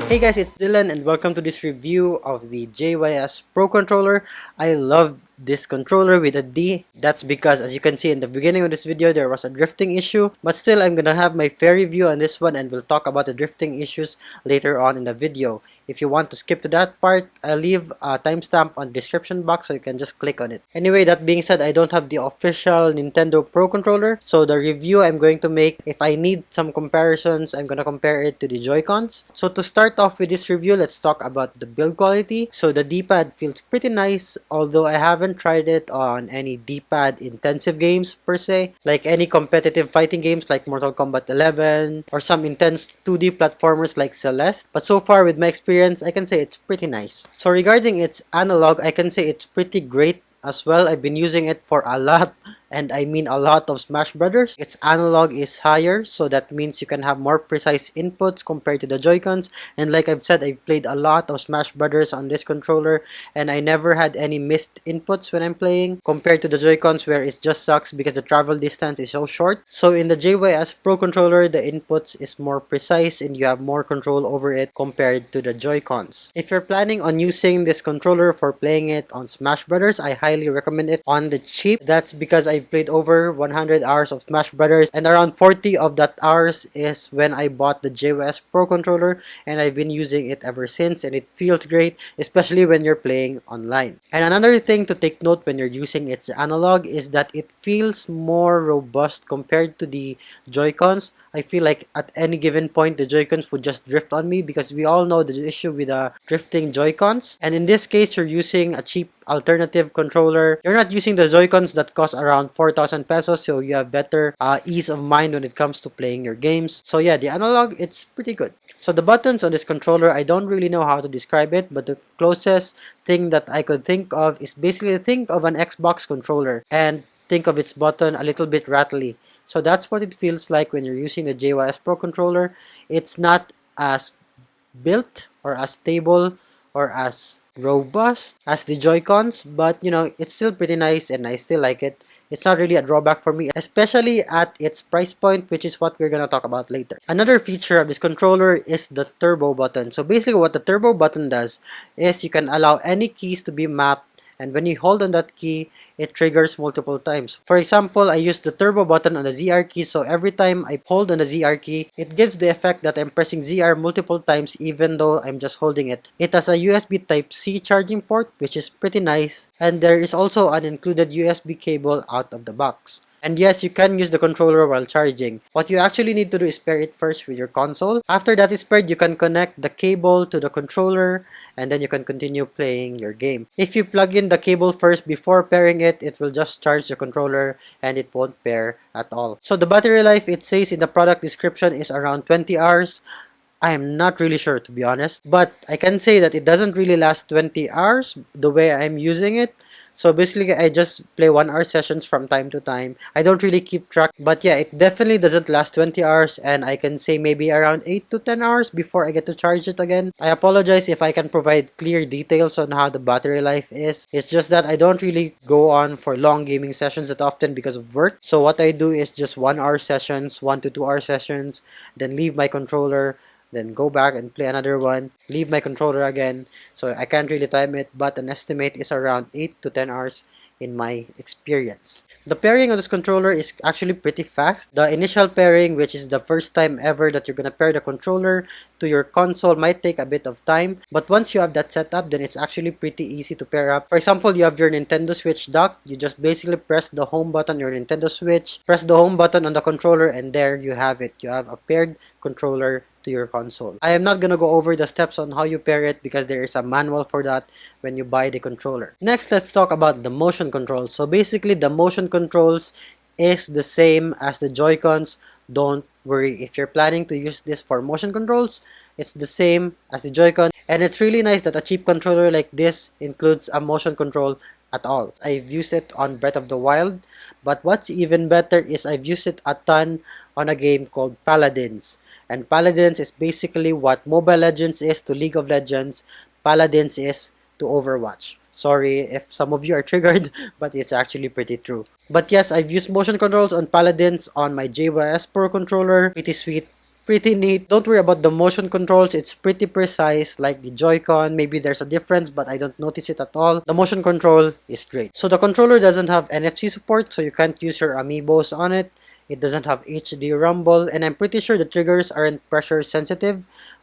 Hey guys, it's Dylan and welcome to this review of the JYS Pro Controller. I love this controller with a D. That's because, as you can see in the beginning of this video, there was a drifting issue. But still, I'm gonna have my fair review on this one and we'll talk about the drifting issues later on in the video. If you want to skip to that part, I'll leave a timestamp on the description box so you can just click on it. Anyway, that being said, I don't have the official Nintendo Pro Controller. So the review I'm going to make, if I need some comparisons, I'm gonna compare it to the Joy-Cons. So to start off with this review, let's talk about the build quality. So the D-pad feels pretty nice, although I haven't tried it on any D-pad intensive games per se, like any competitive fighting games like Mortal Kombat 11 or some intense 2D platformers like Celeste. But so far with my experience, I can say it's pretty nice. So regarding its analog, I can say it's pretty great as well. I've been using it for a lot, and I mean a lot, of Smash Brothers. Its analog is higher, so that means you can have more precise inputs compared to the Joy-Cons. And like I've said, I've played a lot of Smash Brothers on this controller, and I never had any missed inputs when I'm playing, compared to the Joy-Cons where it just sucks because the travel distance is so short. So in the JYS Pro Controller, the inputs is more precise and you have more control over it compared to the Joy-Cons. If you're planning on using this controller for playing it on Smash Brothers, I highly recommend it on the cheap. That's because I played over 100 hours of Smash Brothers, and around 40 of that hours is when I bought the JYS Pro Controller, and I've been using it ever since, and it feels great, especially when you're playing online. And another thing to take note when you're using its analog is that it feels more robust compared to the Joy-Cons. I feel like at any given point the Joy-Cons would just drift on me, because we all know the issue with the drifting Joy-Cons. And in this case, you're using a cheap alternative controller. You're not using the Joy-Cons that cost around 4,000 pesos, so you have better ease of mind when it comes to playing your games. So yeah, the analog, it's pretty good. So the buttons on this controller, I don't really know how to describe it, but the closest thing that I could think of is basically think of an Xbox controller and think of its button a little bit rattly. So that's what it feels like when you're using the JYS Pro Controller. It's not as built or as stable or as robust as the Joy-Cons, but you know, it's still pretty nice and I still like it. It's not really a drawback for me, especially at its price point, which is what we're gonna talk about later. Another feature of this controller is the turbo button. So basically what the turbo button does is you can allow any keys to be mapped, and when you hold on that key, it triggers multiple times. For example, I use the turbo button on the ZR key, so every time I hold on the ZR key, it gives the effect that I'm pressing ZR multiple times even though I'm just holding it. It has a USB Type-C charging port, which is pretty nice, and there is also an included USB cable out of the box. And yes, you can use the controller while charging. What you actually need to do is pair it first with your console. After that is paired, you can connect the cable to the controller, and then you can continue playing your game. If you plug in the cable first before pairing it, it will just charge the controller and it won't pair at all. So the battery life, it says in the product description, is around 20 hours. I am not really sure, to be honest, but I can say that it doesn't really last 20 hours the way I'm using it. So basically, I just play 1 hour sessions from time to time. I don't really keep track, but yeah, it definitely doesn't last 20 hours, and I can say maybe around 8 to 10 hours before I get to charge it again. I apologize if I can provide clear details on how the battery life is. It's just that I don't really go on for long gaming sessions that often because of work. So what I do is just 1 hour sessions, 1 to 2 hour sessions, then leave my controller, then go back and play another one, leave my controller again. So I can't really time it, but an estimate is around 8 to 10 hours in my experience. The pairing of this controller is actually pretty fast. The initial pairing, which is the first time ever that you're gonna pair the controller to your console, might take a bit of time, but once you have that set up, then it's actually pretty easy to pair up. For example, you have your Nintendo Switch dock. You just basically press the home button on your Nintendo Switch, press the home button on the controller, and there you have it. You have a paired controller to your console. I am not gonna go over the steps on how you pair it because there is a manual for that when you buy the controller. Next, let's talk about the motion controls. So basically, the motion controls is the same as the Joy-Cons. Don't worry, if you're planning to use this for motion controls, it's the same as the Joy-Con, and it's really nice that a cheap controller like this includes a motion control at all. I've used it on Breath of the Wild, but what's even better is I've used it a ton on a game called Paladins. And Paladins is basically what Mobile Legends is to League of Legends, Paladins is to Overwatch. Sorry if some of you are triggered, but it's actually pretty true. But yes, I've used motion controls on Paladins on my JYS Pro Controller. Pretty sweet, pretty neat. Don't worry about the motion controls. It's pretty precise like the Joy-Con. Maybe there's a difference, but I don't notice it at all. The motion control is great. So the controller doesn't have NFC support, so you can't use your amiibos on it. It doesn't have HD rumble, and I'm pretty sure the triggers aren't pressure sensitive.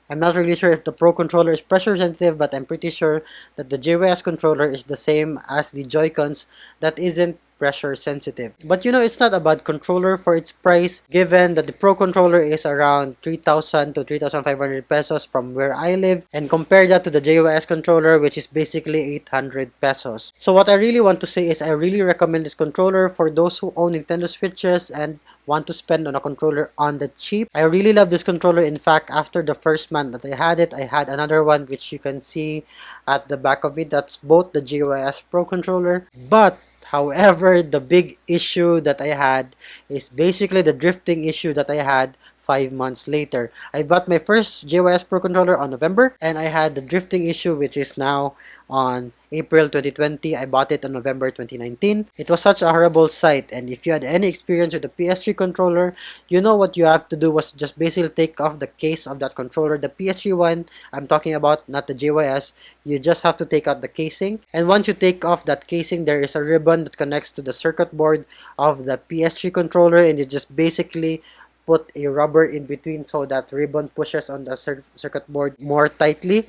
I'm not really sure if the Pro Controller is pressure sensitive, but I'm pretty sure that the JYS controller is the same as the Joy-Cons that isn't pressure sensitive. But you know, it's not a bad controller for its price, given that the Pro Controller is around 3,000 to 3,500 pesos from where I live, and compare that to the JYS controller, which is basically 800 pesos. So what I really want to say is I really recommend this controller for those who own Nintendo Switches and want to spend on a controller on the cheap. I really love this controller. In fact, after the first month that I had it, I had another one which you can see at the back of it. That's both the JYS Pro Controller. But however, the big issue that I had is basically the drifting issue that I had 5 months later. I bought my first JYS Pro Controller on November, and I had the drifting issue, which is now on April 2020. I bought it on November 2019. It was such a horrible sight, and if you had any experience with the PS3 controller, you know what you have to do was just basically take off the case of that controller. The PS3 one I'm talking about, not the JYS. You just have to take out the casing, and once you take off that casing, there is a ribbon that connects to the circuit board of the PS3 controller, and you just basically put a rubber in between so that ribbon pushes on the circuit board more tightly.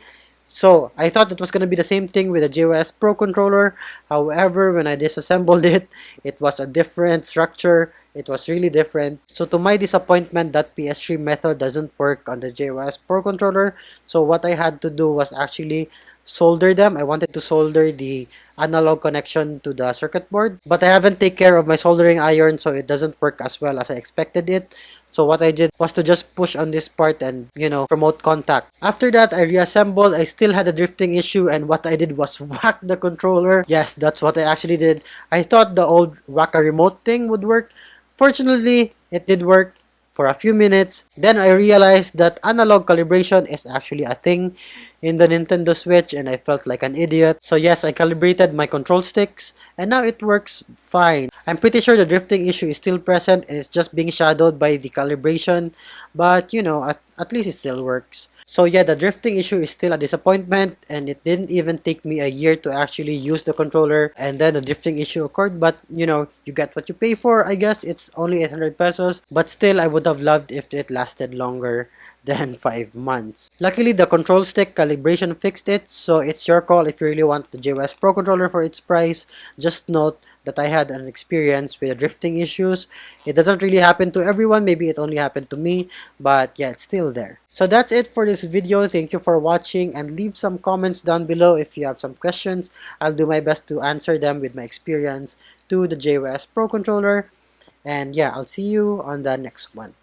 So I thought it was going to be the same thing with the JYS Pro Controller. However, when I disassembled it, it was a different structure. It was really different. So to my disappointment, that PS3 method doesn't work on the JYS Pro Controller. So what I had to do was actually solder them. I wanted to solder the analog connection to the circuit board, but I haven't taken care of my soldering iron, so it doesn't work as well as I expected it. So what I did was to just push on this part and, you know, promote contact. After that, I reassembled. I still had a drifting issue, and what I did was whack the controller. Yes, that's what I actually did. I thought the old whack a remote thing would work. Fortunately, it did work for a few minutes. Then I realized that analog calibration is actually a thing in the Nintendo Switch, and I felt like an idiot. So yes, I calibrated my control sticks, and now it works fine. I'm pretty sure the drifting issue is still present, and it's just being shadowed by the calibration, but you know, at least it still works. So yeah, the drifting issue is still a disappointment, and it didn't even take me a year to actually use the controller, and then the drifting issue occurred. But you know, you get what you pay for. I guess it's only 800 pesos, but still I would have loved if it lasted longer than 5 months. Luckily, the control stick calibration fixed it, so it's your call if you really want the JYS Pro Controller for its price. Just note that I had an experience with drifting issues. It doesn't really happen to everyone, maybe it only happened to me, but yeah, it's still there. So that's it for this video. Thank you for watching, and leave some comments down below if you have some questions. I'll do my best to answer them with my experience to the JYS Pro Controller. And yeah, I'll see you on the next one.